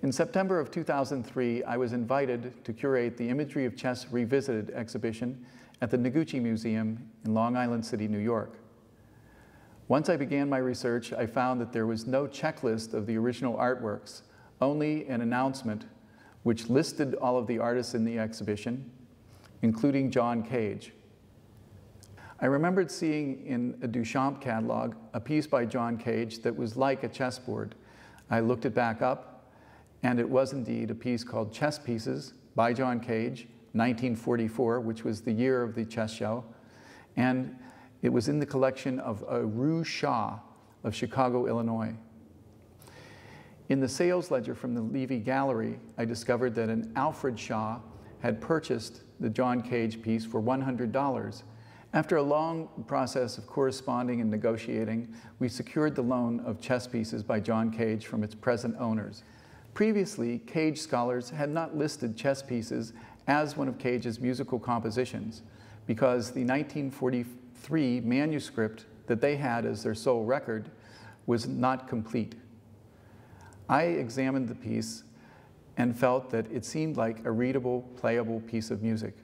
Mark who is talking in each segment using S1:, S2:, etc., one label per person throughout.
S1: In September of 2003, I was invited to curate the Imagery of Chess Revisited exhibition at the Noguchi Museum in Long Island City, New York. Once I began my research, I found that there was no checklist of the original artworks, only an announcement which listed all of the artists in the exhibition, including John Cage. I remembered seeing in a Duchamp catalog a piece by John Cage that was like a chessboard. I looked it back up, and it was indeed a piece called Chess Pieces by John Cage, 1944, which was the year of the chess show, and it was in the collection of Rue Shaw of Chicago, Illinois. In the sales ledger from the Levy Gallery, I discovered that an Alfred Shaw had purchased the John Cage piece for $100. After a long process of corresponding and negotiating, we secured the loan of Chess Pieces by John Cage from its present owners. Previously, Cage scholars had not listed Chess Pieces as one of Cage's musical compositions because the 1943 manuscript that they had as their sole record was not complete. I examined the piece and felt that it seemed like a readable, playable piece of music.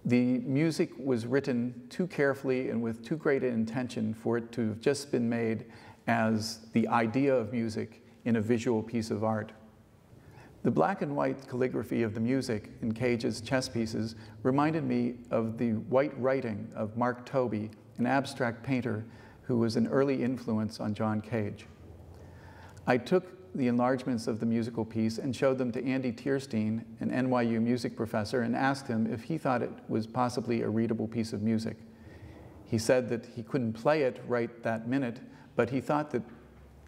S1: The music was written too carefully and with too great an intention for it to have just been made as the idea of music in a visual piece of art. The black and white calligraphy of the music in Cage's Chess Pieces reminded me of the white writing of Mark Tobey, an abstract painter who was an early influence on John Cage. I took the enlargements of the musical piece and showed them to Andy Tierstein, an NYU music professor, and asked him if he thought it was possibly a readable piece of music. He said that he couldn't play it right that minute, but he thought that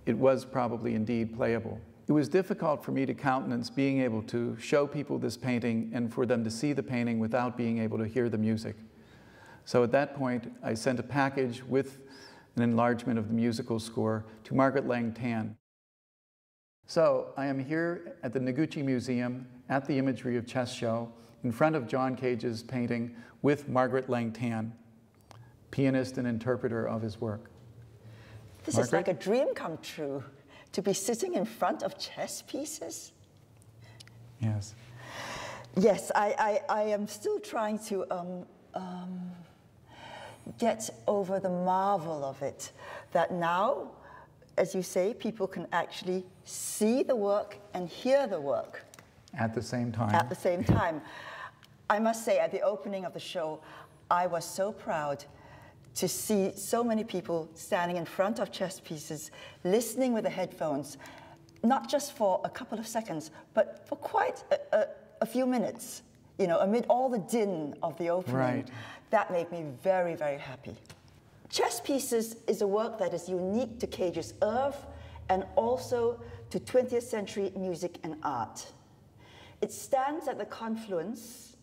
S1: it was probably indeed playable. It was difficult for me to countenance being able to show people this painting and for them to see the painting without being able to hear the music. So at that point, I sent a package with an enlargement of the musical score to Margaret Lang Tan. So I am here at the Noguchi Museum at the Imagery of Chess show in front of John Cage's painting with Margaret Lang Tan, pianist and interpreter of his work.
S2: This is like a dream come true, to be sitting in front of chess pieces.
S1: Yes.
S2: Yes, I am still trying to get over the marvel of it, that now, as you say, people can actually see the work and hear the work.
S1: At the same time.
S2: At the same time. I must say, at the opening of the show, I was so proud to see so many people standing in front of chess pieces, listening with the headphones, not just for a couple of seconds, but for quite a few minutes, you know, amid all the din of the opening.
S1: Right.
S2: That made me very, very happy. Chess Pieces is a work that is unique to Cage's oeuvre and also to 20th century music and art. It stands at the confluence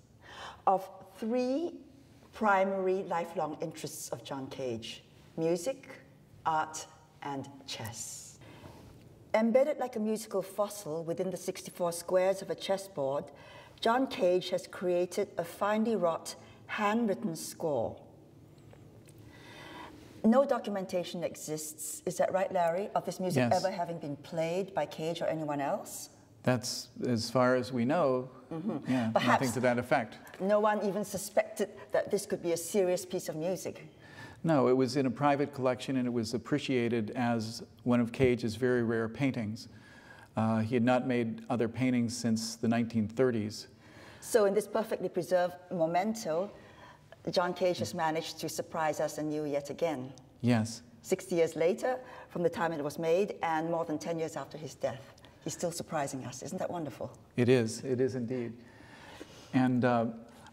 S2: of three primary lifelong interests of John Cage: music, art, and chess. Embedded like a musical fossil within the 64 squares of a chessboard, John Cage has created a finely wrought, handwritten score. No documentation exists, is that right, Larry, of this music
S1: Yes.
S2: ever having been played by Cage or anyone else?
S1: That's as far as we know, yeah,
S2: Perhaps
S1: nothing to that effect.
S2: No one even suspected that this could be a serious piece of music.
S1: No, it was in a private collection and it was appreciated as one of Cage's very rare paintings. He had not made other paintings since the 1930s.
S2: So in this perfectly preserved memento, John Cage has managed to surprise us anew yet again.
S1: Yes.
S2: 60 years later, from the time it was made, and more than 10 years after his death. He's still surprising us. Isn't that wonderful?
S1: It is indeed. And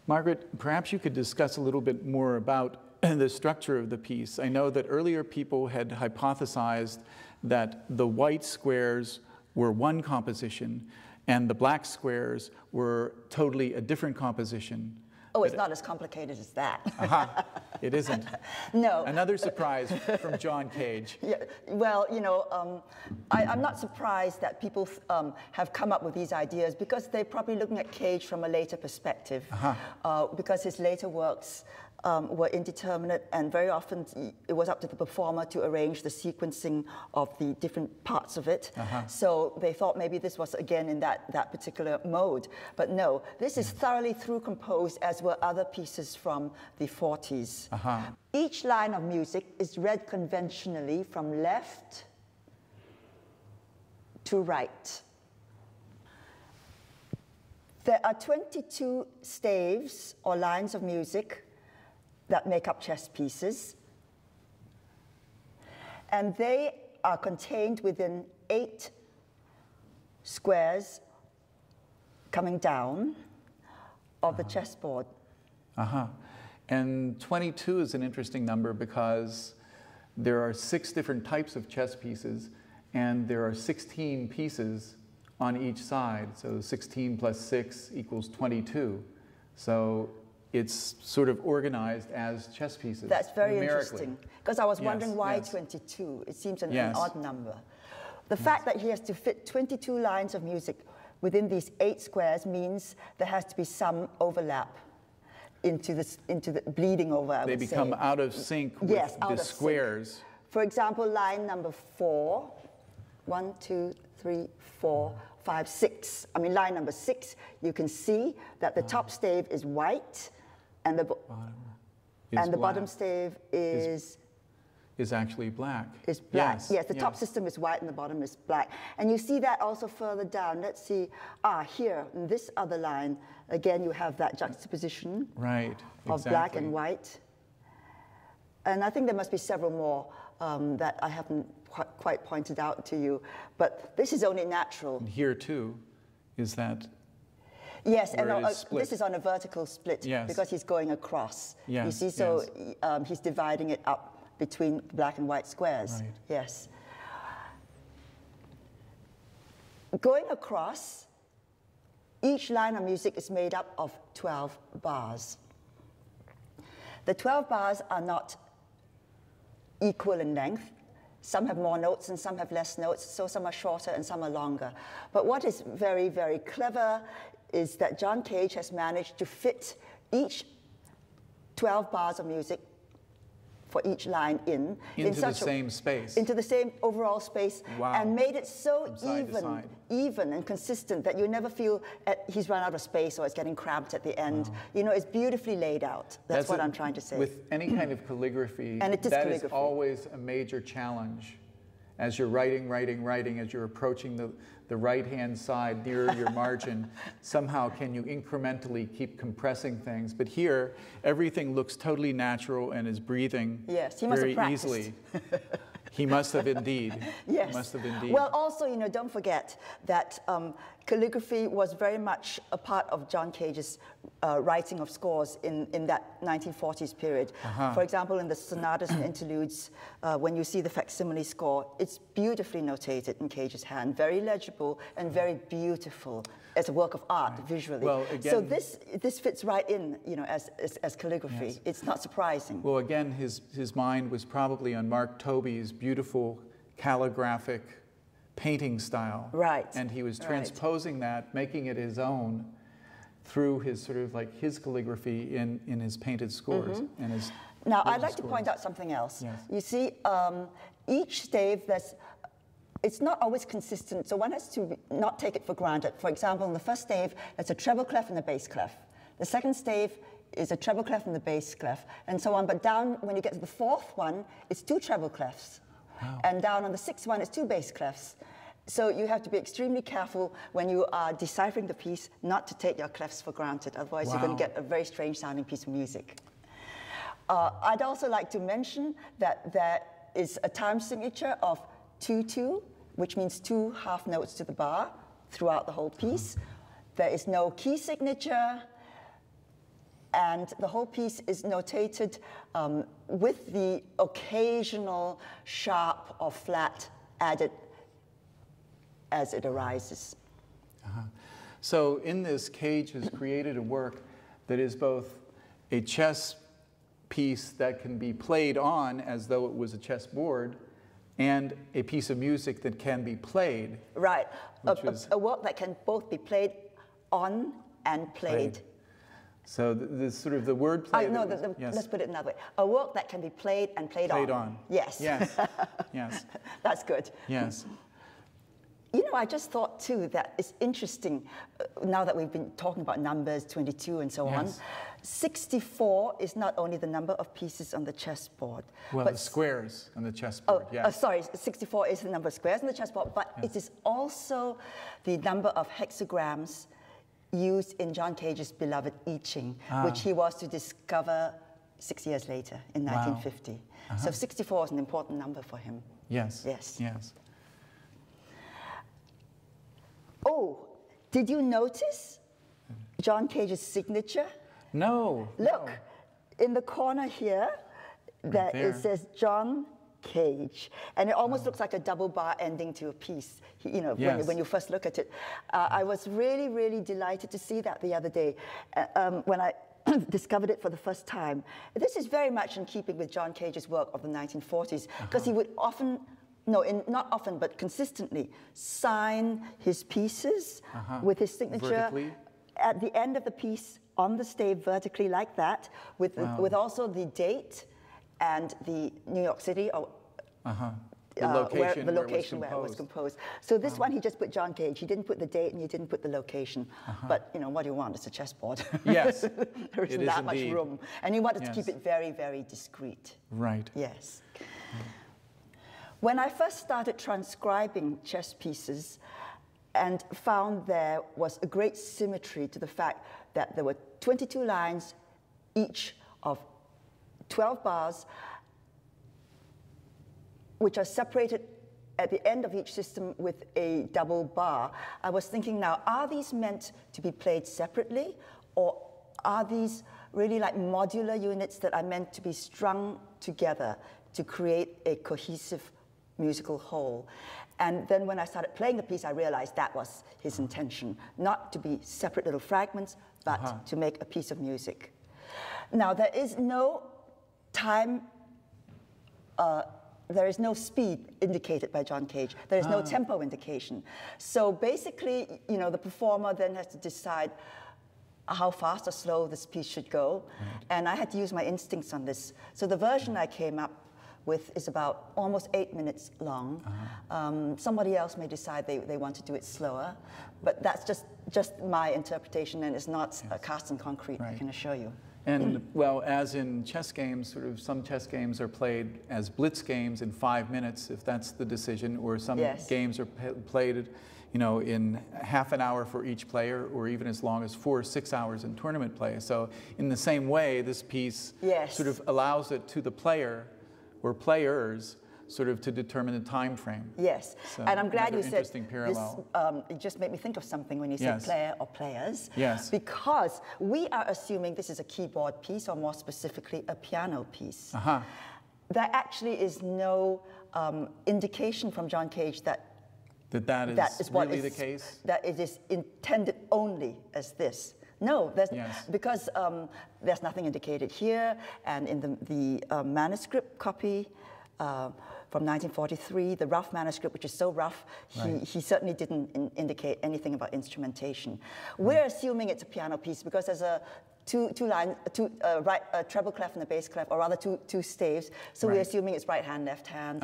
S1: Margaret, perhaps you could discuss a little bit more about the structure of the piece. I know that earlier people had hypothesized that the white squares were one composition and the black squares were totally a different composition.
S2: Oh, it's not as complicated as that.
S1: Aha, it isn't.
S2: No.
S1: Another surprise from John Cage.
S2: Yeah, well, you know, I'm not surprised that people have come up with these ideas because they're probably looking at Cage from a later perspective. Because his later works were indeterminate, and very often it was up to the performer to arrange the sequencing of the different parts of it. So they thought maybe this was again in that particular mode. But no, this is thoroughly through composed, as were other pieces from the 40s. Each line of music is read conventionally from left to right. There are 22 staves or lines of music that make up chess pieces, and they are contained within 8 squares coming down of the chessboard.
S1: And 22 is an interesting number because there are 6 different types of chess pieces, and there are 16 pieces on each side. So 16 plus 6 equals 22. So it's sort of organized as chess pieces.
S2: That's very interesting, because I was wondering why 22. It seems an odd number. The fact that he has to fit 22 lines of music within these 8 squares means there has to be some overlap into the bleeding over, I would say.
S1: They become out of sync with the squares.
S2: Sync. For example, line number 4, 1, 2, 3, 4, 5, 6. I mean, line number 6, you can see that the top stave is white, and the bottom stave is
S1: actually black.
S2: Is black. Yes, the top system is white and the bottom is black. And you see that also further down. Let's see. Here, in this other line, again, you have that juxtaposition of black and white. And I think there must be several more that I haven't quite pointed out to you. But this is only natural.
S1: And here, too, is that.
S2: Yes, and this is on a vertical split because he's going across. You see, so he's dividing it up between black and white squares. Yes. Going across, each line of music is made up of 12 bars. The 12 bars are not equal in length. Some have more notes and some have less notes, so some are shorter and some are longer. But what is very, very clever is that John Cage has managed to fit each 12 bars of music for each line into
S1: the same space.
S2: Into the same overall space, and made it so even and consistent that you never feel he's run out of space or it's getting cramped at the end. You know, it's beautifully laid out. That's what I'm trying to say.
S1: With any kind of calligraphy,
S2: and that is
S1: always a major challenge. As you're writing, as you're approaching the right-hand side near your margin, somehow can you incrementally keep compressing things? But here, everything looks totally natural and is breathing very easily. He must have indeed.
S2: Yes.
S1: He must have indeed.
S2: Well, also, you know, don't forget that calligraphy was very much a part of John Cage's writing of scores in that 1940s period. For example, in the sonatas and interludes, when you see the facsimile score, it's beautifully notated in Cage's hand, very legible and very beautiful as a work of art visually.
S1: Well, again,
S2: so this fits right in, you know, as calligraphy. It's not surprising.
S1: Well, again, his mind was probably on Mark Tobey's beautiful calligraphic painting style. And he was transposing that, making it his own through his sort of like his calligraphy in his painted scores. And his
S2: now, I'd like to point out something else. You see, each stave, it's not always consistent, so one has to not take it for granted. For example, in the first stave, there's a treble clef and a bass clef. The second stave is a treble clef and the bass clef, and so on. But down, when you get to the fourth one, it's 2 treble clefs. And down on the 6th one, it's 2 bass clefs. So you have to be extremely careful when you are deciphering the piece not to take your clefs for granted, otherwise you're going to get a very strange sounding piece of music. I'd also like to mention that there is a time signature of 2-2, which means 2 half notes to the bar throughout the whole piece. There is no key signature, and the whole piece is notated with the occasional sharp or flat added as it arises.
S1: So in this, Cage has created a work that is both a chess piece that can be played on as though it was a chess board, and a piece of music that can be played.
S2: A work that can both be played on and played.
S1: So this sort of the wordplay.
S2: No,
S1: yes.
S2: let's put it another way. A work that can be played and played on. Yes.
S1: Yes. Yes.
S2: That's good.
S1: Yes.
S2: You know, I just thought too that it's interesting, now that we've been talking about numbers, 22 and so on, 64 is not only the number of pieces on the chessboard.
S1: Well,
S2: but
S1: the squares on the chessboard, yes.
S2: Sorry, 64 is the number of squares on the chessboard, but it is also the number of hexagrams used in John Cage's beloved I Ching, which he was to discover 6 years later in 1950. So 64 is an important number for him.
S1: Yes.
S2: Yes.
S1: Yes.
S2: Oh, did you notice John Cage's signature?
S1: No.
S2: Look, in the corner here,
S1: Right there.
S2: It says John Cage, and it almost looks like a double bar ending to a piece. You know, when you first look at it. I was really, really delighted to see that the other day when I discovered it for the first time. This is very much in keeping with John Cage's work of the 1940s, because he would often, not often, but consistently sign his pieces with his signature
S1: vertically
S2: at the end of the piece on the stave vertically like that, with also the date and the New York City or
S1: the location,
S2: where it was composed. So this one he just put John Cage. He didn't put the date and he didn't put the location. But you know, what do you want? It's a chessboard.
S1: Yes.
S2: There isn't that much room. And he wanted to keep it very, very discreet.
S1: Right.
S2: Yes. When I first started transcribing chess pieces and found there was a great symmetry to the fact that there were 22 lines, each of 12 bars, which are separated at the end of each system with a double bar. I was thinking now, are these meant to be played separately, or are these really like modular units that are meant to be strung together to create a cohesive musical whole? And then when I started playing the piece, I realized that was his intention, not to be separate little fragments, but to make a piece of music. Now, there is no time, there is no speed indicated by John Cage. There is no tempo indication. So basically, you know, the performer then has to decide how fast or slow this piece should go. Right. And I had to use my instincts on this. So the version I came up with is about almost 8 minutes long. Somebody else may decide they want to do it slower, but that's just my interpretation, and it's not cast in concrete, I can assure you.
S1: And well, as in chess games, sort of some chess games are played as blitz games in 5 minutes, if that's the decision, or some games are played, you know, in half an hour for each player, or even as long as 4 or 6 hours in tournament play. So in the same way, this piece sort of allows it to the player or players sort of to determine the time frame.
S2: Yes, so and I'm glad you said this.
S1: It
S2: just made me think of something when you said player or players.
S1: Yes.
S2: Because we are assuming this is a keyboard piece, or more specifically, a piano piece. There actually is no indication from John Cage that
S1: that is really the case?
S2: That it is intended only as this. No, because there's nothing indicated here, and in the manuscript copy from 1943, the rough manuscript, which is so rough, he certainly didn't indicate anything about instrumentation. We're assuming it's a piano piece because there's a a treble clef and a bass clef, or rather two staves. So we're assuming it's right hand, left hand.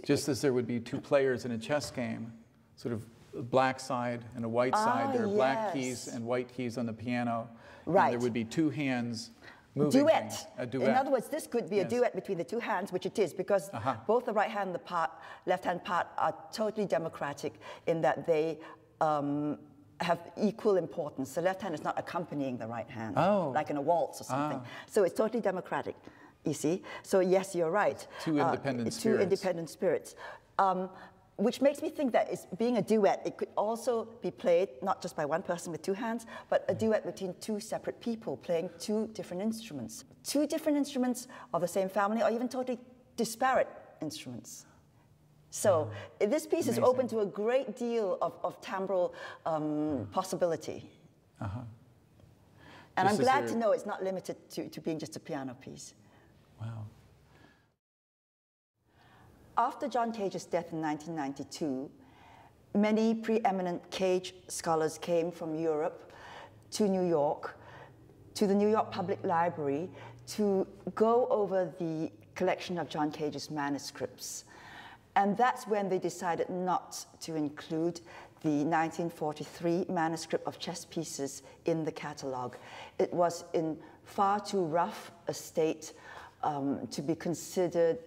S1: Just as there would be two players in a chess game, sort of a black side and a white side. There are black keys and white keys on the piano.
S2: Right.
S1: And there would be two hands moving things. A duet.
S2: In other words, this could be a duet between the two hands, which it is, because both the right hand and the left hand part are totally democratic in that they have equal importance. The left hand is not accompanying the right hand, like in a waltz or something. So it's totally democratic, you see. So yes, you're right.
S1: Two independent spirits.
S2: Two independent spirits. Which makes me think that it's being a duet, it could also be played not just by one person with two hands, but a duet between two separate people playing two different instruments. Two different instruments of the same family, or even totally disparate instruments. So this piece is open to a great deal of timbral possibility. And I'm glad to know it's not limited to being just a piano piece.
S1: Wow.
S2: After John Cage's death in 1992, many preeminent Cage scholars came from Europe to New York to the New York Public Library to go over the collection of John Cage's manuscripts. And that's when they decided not to include the 1943 manuscript of chess pieces in the catalogue. It was in far too rough a state to be considered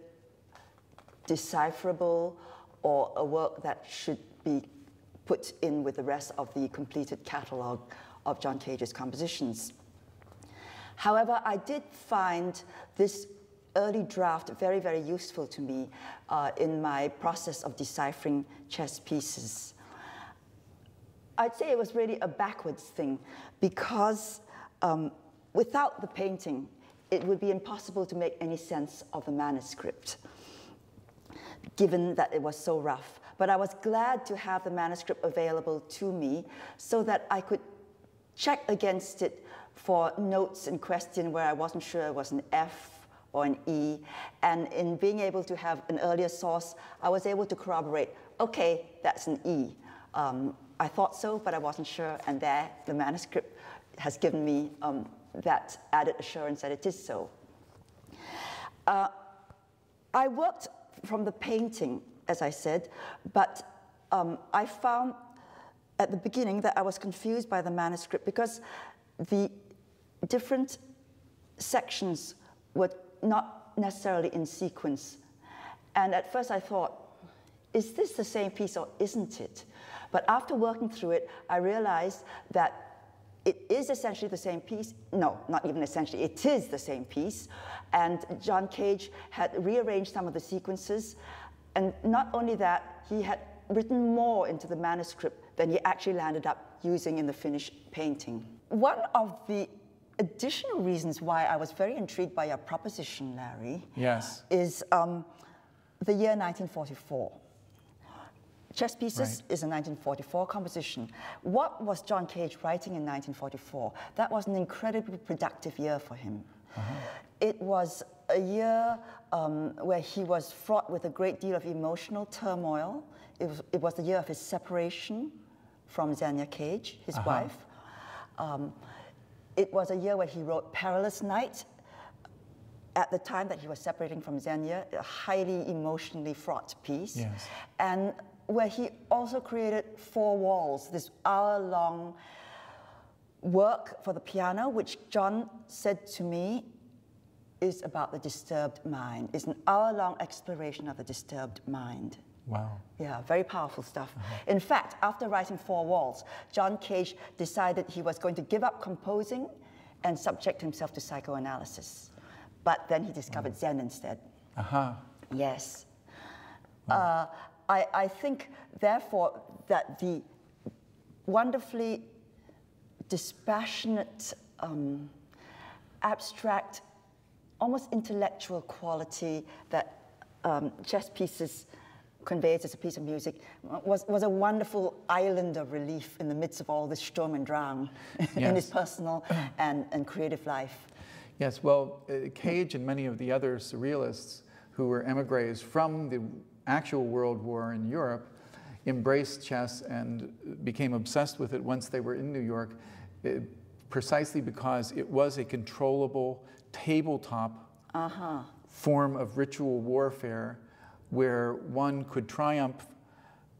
S2: decipherable or a work that should be put in with the rest of the completed catalogue of John Cage's compositions. However, I did find this early draft very, very useful to me in my process of deciphering chess pieces. I'd say it was really a backwards thing because without the painting, it would be impossible to make any sense of the manuscript, given that it was so rough. But I was glad to have the manuscript available to me so that I could check against it for notes in question where I wasn't sure it was an F or an E. And in being able to have an earlier source, I was able to corroborate, okay, that's an E. I thought so, but I wasn't sure, and there the manuscript has given me that added assurance that it is so. I worked from the painting, as I said, but I found at the beginning that I was confused by the manuscript because the different sections were not necessarily in sequence. And at first I thought, is this the same piece or isn't it? But after working through it, I realized that it is essentially the same piece. No, not even essentially, it is the same piece. And John Cage had rearranged some of the sequences. And not only that, he had written more into the manuscript than he actually landed up using in the finished painting. One of the additional reasons why I was very intrigued by your proposition, Larry,
S1: yes,
S2: is the year 1944. Chess Pieces is a 1944 composition. What was John Cage writing in 1944? That was an incredibly productive year for him. It was a year where he was fraught with a great deal of emotional turmoil. It was the year of his separation from Xenia Cage, his wife. It was a year where he wrote Perilous Night. At the time that he was separating from Xenia, a highly emotionally fraught piece.
S1: Yes.
S2: And where he also created Four Walls, this hour-long work for the piano, which John said to me is about the disturbed mind. It's an hour-long exploration of the disturbed mind.
S1: Wow.
S2: Yeah, very powerful stuff. In fact, after writing Four Walls, John Cage decided he was going to give up composing and subject himself to psychoanalysis. But then he discovered Zen instead. Yes. I think, therefore, that the wonderfully dispassionate, abstract, almost intellectual quality that Chess Pieces conveys as a piece of music was a wonderful island of relief in the midst of all this Sturm und Drang in his personal and creative life.
S1: Yes, well, Cage and many of the other surrealists who were emigres from the actual World War in Europe embraced chess and became obsessed with it once they were in New York, precisely because it was a controllable tabletop form of ritual warfare where one could triumph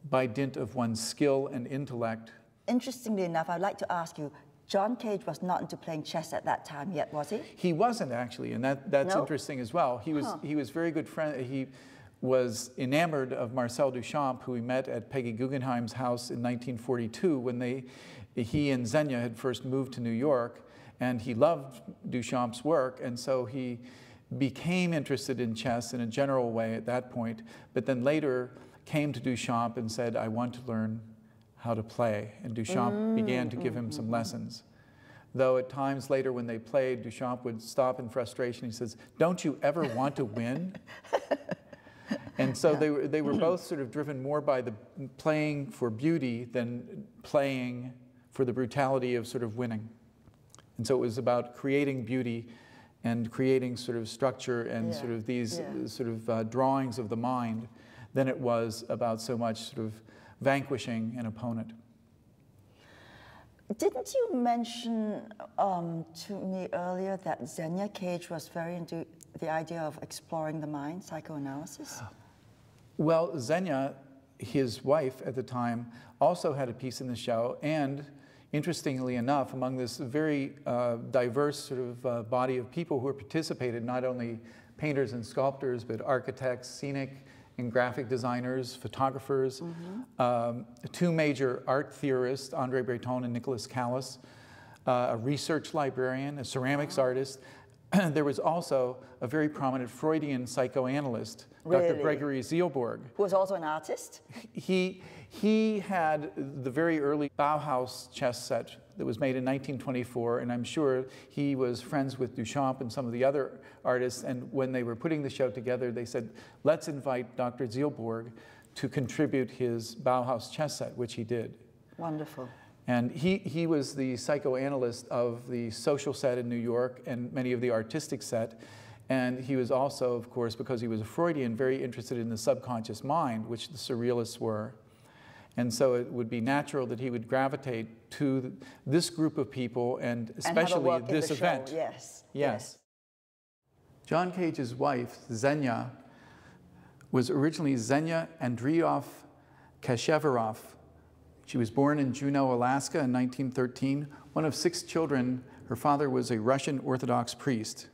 S1: by dint of one's skill and intellect.
S2: Interestingly enough, I'd like to ask you, John Cage was not into playing chess at that time yet, was he?
S1: He wasn't, actually, and that's interesting as well. He was very good friend. He was enamored of Marcel Duchamp, who he met at Peggy Guggenheim's house in 1942 when he and Xenia had first moved to New York, and he loved Duchamp's work, and so he became interested in chess in a general way at that point, but then later came to Duchamp and said, I want to learn how to play, and Duchamp began to give him some lessons. Though at times later when they played, Duchamp would stop in frustration. He says, don't you ever want to win? And so they were both sort of driven more by the playing for beauty than playing for the brutality of sort of winning. And so it was about creating beauty and creating sort of structure and sort of these sort of drawings of the mind than it was about so much sort of vanquishing an opponent.
S2: Didn't you mention to me earlier that Xenia Cage was very into the idea of exploring the mind, psychoanalysis?
S1: Well, Xenia, his wife at the time, also had a piece in the show, and interestingly enough, among this very diverse sort of body of people who participated, not only painters and sculptors, but architects, scenic and graphic designers, photographers, two major art theorists, André Breton and Nicholas Callas, a research librarian, a ceramics artist. There was also a very prominent Freudian psychoanalyst,
S2: Really?
S1: Dr. Gregory Zielborg.
S2: Who was also an artist?
S1: He had the very early Bauhaus Chess Set that was made in 1924, and I'm sure he was friends with Duchamp and some of the other artists, and when they were putting the show together, they said, let's invite Dr. Zielborg to contribute his Bauhaus Chess Set, which he did.
S2: Wonderful.
S1: And he was the psychoanalyst of the social set in New York and many of the artistic set. And he was also, of course, because he was a Freudian, very interested in the subconscious mind, which the surrealists were. And so it would be natural that he would gravitate to this group of people and especially this event.
S2: Yes.
S1: Yes. John Cage's wife, Xenia, was originally Xenia Andreev Kashevarov. She was born in Juneau, Alaska in 1913. One of 6 children, her father was a Russian Orthodox priest.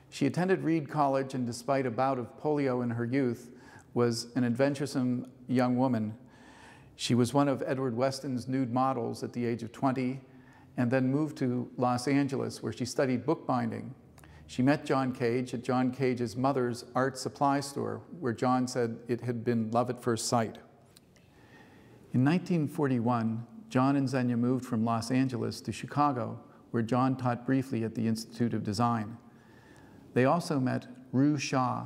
S1: She attended Reed College and despite a bout of polio in her youth, was an adventuresome young woman. She was one of Edward Weston's nude models at the age of 20 and then moved to Los Angeles where she studied bookbinding. She met John Cage at John Cage's mother's art supply store where John said it had been love at first sight. In 1941, John and Xenia moved from Los Angeles to Chicago, where John taught briefly at the Institute of Design. They also met Rue Shaw,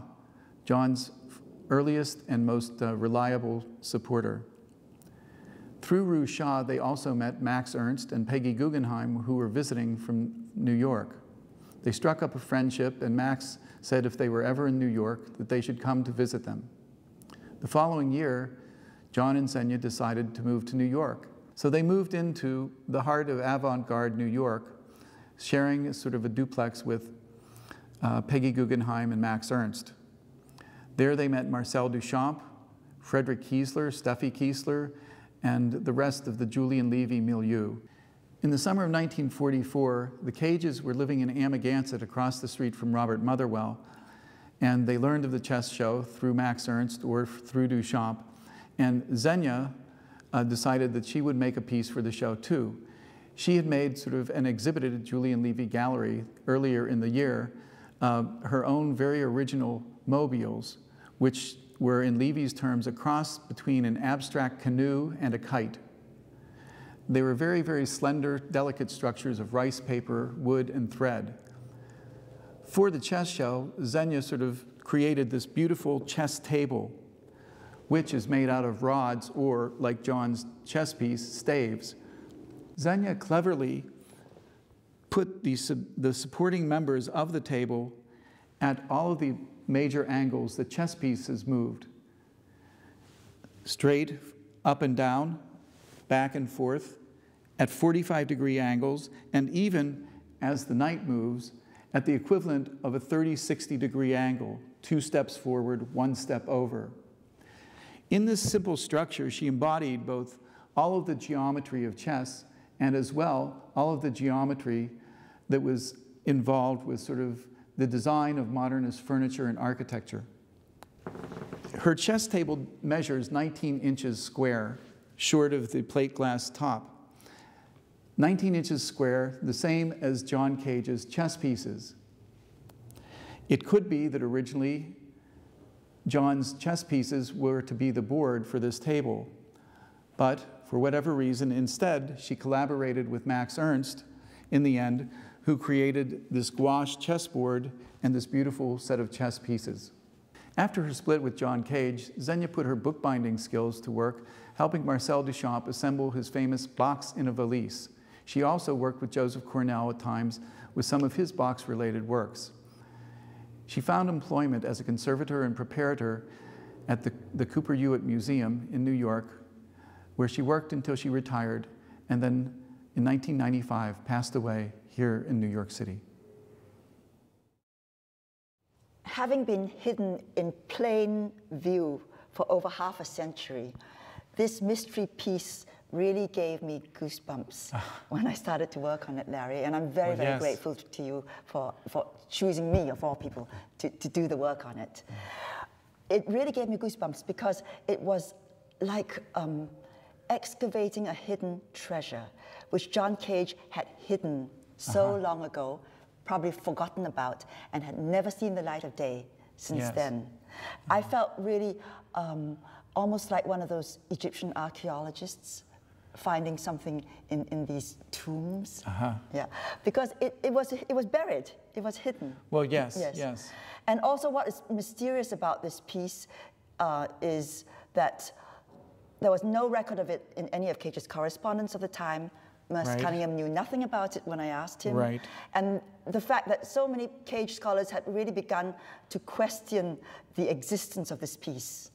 S1: John's earliest and most reliable supporter. Through Rue Shaw, they also met Max Ernst and Peggy Guggenheim, who were visiting from New York. They struck up a friendship, and Max said if they were ever in New York, that they should come to visit them. The following year, John and Xenia decided to move to New York. So they moved into the heart of avant-garde New York, sharing sort of a duplex with Peggy Guggenheim and Max Ernst. There they met Marcel Duchamp, Frederick Kiesler, Steffi Kiesler, and the rest of the Julian Levy milieu. In the summer of 1944, the Cages were living in Amagansett across the street from Robert Motherwell, and they learned of the chess show through Max Ernst or through Duchamp, and Xenia decided that she would make a piece for the show too. She had made sort of an exhibited at Julian Levy Gallery earlier in the year, her own very original mobiles, which were in Levy's terms a cross between an abstract canoe and a kite. They were very, very slender, delicate structures of rice paper, wood, and thread. For the chess show, Xenia sort of created this beautiful chess table, which is made out of rods or, like John's chess piece, staves. Xenia cleverly put the supporting members of the table at all of the major angles the chess piece has moved. Straight, up and down, back and forth, at 45-degree angles, and even, as the knight moves, at the equivalent of a 30-60-degree angle, 2 steps forward, 1 step over. In this simple structure, she embodied both all of the geometry of chess and as well all of the geometry that was involved with sort of the design of modernist furniture and architecture. Her chess table measures 19 inches square, short of the plate glass top. 19 inches square, the same as John Cage's chess pieces. It could be that originally John's chess pieces were to be the board for this table, but for whatever reason, instead, she collaborated with Max Ernst in the end, who created this gouache chessboard and this beautiful set of chess pieces. After her split with John Cage, Xenia put her bookbinding skills to work, helping Marcel Duchamp assemble his famous box in a valise. She also worked with Joseph Cornell at times with some of his box-related works. She found employment as a conservator and preparator at the Cooper Hewitt Museum in New York, where she worked until she retired, and then in 1995, passed away here in New York City.
S2: Having been hidden in plain view for over half a century, this mystery piece really gave me goosebumps when I started to work on it, Larry. And I'm very, very grateful to you for choosing me, of all people, to do the work on it. It really gave me goosebumps because it was like excavating a hidden treasure, which John Cage had hidden so long ago, probably forgotten about, and had never seen the light of day since then. I felt really almost like one of those Egyptian archaeologists finding something in these tombs. Yeah, because it was buried, it was hidden.
S1: Well, yes.
S2: And also what is mysterious about this piece is that there was no record of it in any of Cage's correspondence of the time. Merce Cunningham knew nothing about it when I asked him. And the fact that so many Cage scholars had really begun to question the existence of this piece.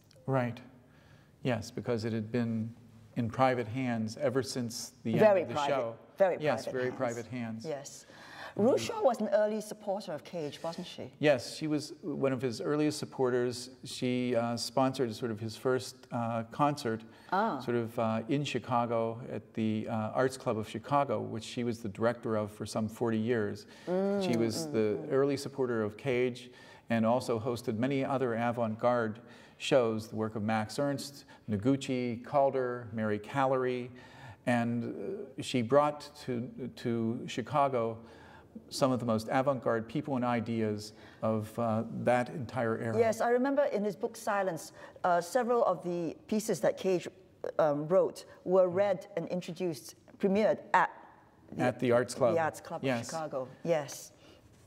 S1: Yes, because it had been in private hands ever since the end of the show. Very private hands.
S2: Yes. Rousseau was an early supporter of Cage, wasn't she?
S1: Yes, she was one of his earliest supporters. She sponsored sort of his first concert in Chicago at the Arts Club of Chicago, which she was the director of for some 40 years. She was the early supporter of Cage and also hosted many other avant-garde shows, the work of Max Ernst, Noguchi, Calder, Mary Callery, and she brought to Chicago some of the most avant-garde people and ideas of that entire era.
S2: Yes, I remember in his book Silence, several of the pieces that Cage wrote were read and introduced, premiered at
S1: the Arts Club.
S2: The Arts Club of Chicago, yes.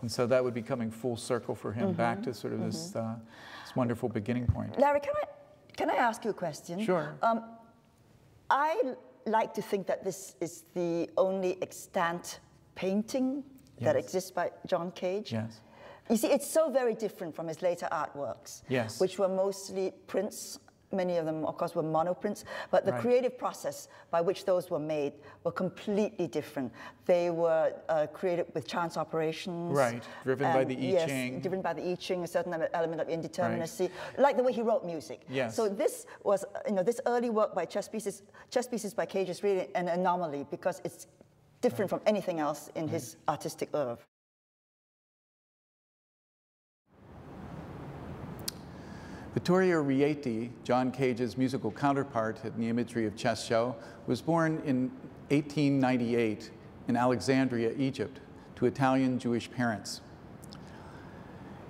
S1: And so that would be coming full circle for him, back to sort of this wonderful beginning point.
S2: Larry, can I ask you a question?
S1: Sure.
S2: I like to think that this is the only extant painting that exists by John Cage. You see, it's so very different from his later artworks, which were mostly prints. Many of them, of course, were monoprints, but the creative process by which those were made were completely different. They were created with chance operations.
S1: Driven by the I Ching.
S2: Yes, driven by the I Ching, a certain element of indeterminacy, like the way he wrote music. So this was, this early work by chess pieces by Cage is really an anomaly because it's different from anything else in his artistic oeuvre.
S1: Vittorio Rieti, John Cage's musical counterpart at the Imagery of Chess show, was born in 1898 in Alexandria, Egypt, to Italian Jewish parents.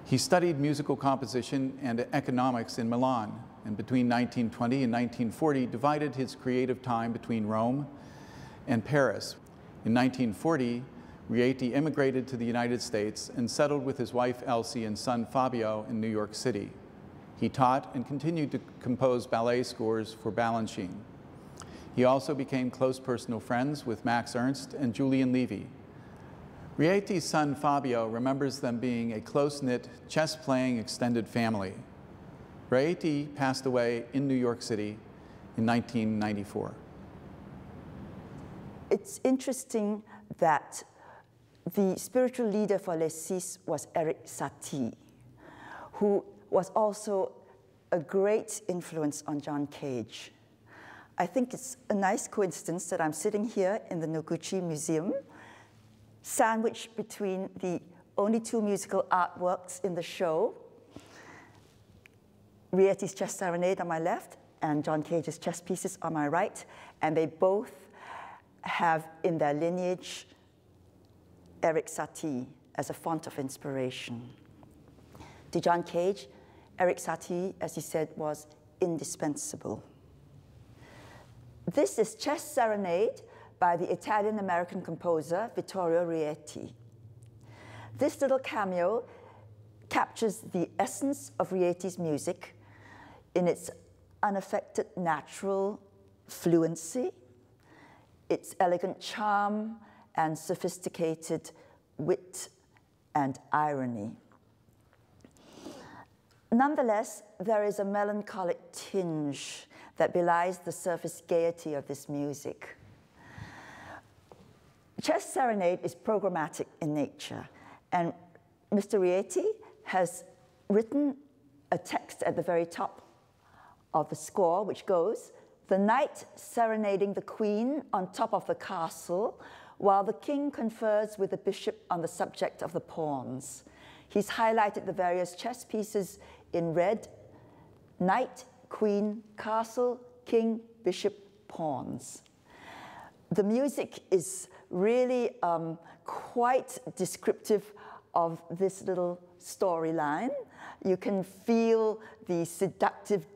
S1: He studied musical composition and economics in Milan, and between 1920 and 1940 divided his creative time between Rome and Paris. In 1940, Rieti immigrated to the United States and settled with his wife Elsie and son Fabio in New York City. He taught and continued to compose ballet scores for Balanchine. He also became close personal friends with Max Ernst and Julian Levy. Rieti's son Fabio remembers them being a close-knit, chess-playing extended family. Rieti passed away in New York City in 1994.
S2: It's interesting that the spiritual leader for Les Six was Erik Satie, who was also a great influence on John Cage. I think it's a nice coincidence that I'm sitting here in the Noguchi Museum, sandwiched between the only two musical artworks in the show, Rieti's Chess Serenade on my left and John Cage's chess pieces on my right, and they both have in their lineage Erik Satie as a font of inspiration. To John Cage, Erik Satie, as he said, was indispensable. This is Chess Serenade by the Italian-American composer Vittorio Rieti. This little cameo captures the essence of Rieti's music in its unaffected natural fluency, its elegant charm, and sophisticated wit and irony. Nonetheless, there is a melancholic tinge that belies the surface gaiety of this music. Chess serenade is programmatic in nature, and Mr. Rieti has written a text at the very top of the score, which goes, "The knight serenading the queen on top of the castle, while the king confers with the bishop on the subject of the pawns." He's highlighted the various chess pieces in red: knight, queen, castle, king, bishop, pawns. The music is really quite descriptive of this little storyline. You can feel the seductive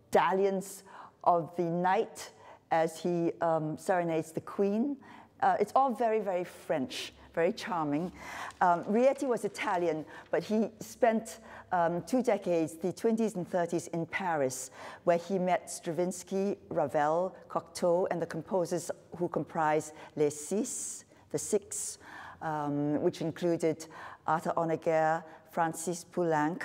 S2: dalliance of the knight as he serenades the queen. It's all very, very French, very charming. Rieti was Italian, but he spent 2 decades, the 20s and 30s, in Paris, where he met Stravinsky, Ravel, Cocteau, and the composers who comprise Les Six, the Six, which included Arthur Honegger, Francis Poulenc,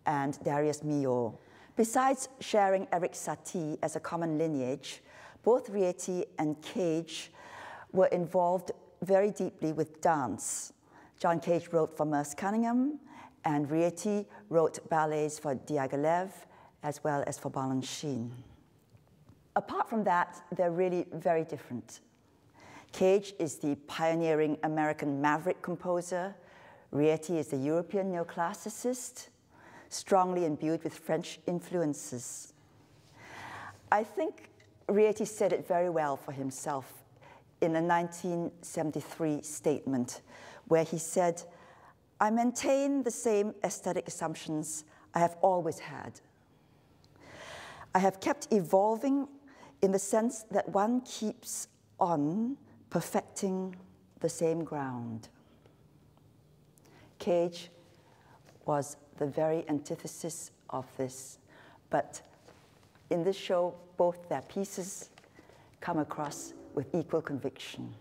S2: and Darius Milhaud. Besides sharing Eric Satie as a common lineage, both Rieti and Cage were involved very deeply with dance. John Cage wrote for Merce Cunningham, and Rieti wrote ballets for Diaghilev, as well as for Balanchine. Apart from that, they're really very different. Cage is the pioneering American maverick composer. Rieti is the European neoclassicist, strongly imbued with French influences. I think Rieti said it very well for himself in a 1973 statement, where he said, "I maintain the same aesthetic assumptions I have always had. I have kept evolving in the sense that one keeps on perfecting the same ground." Cage was the very antithesis of this, but in this show, both their pieces come across with equal conviction.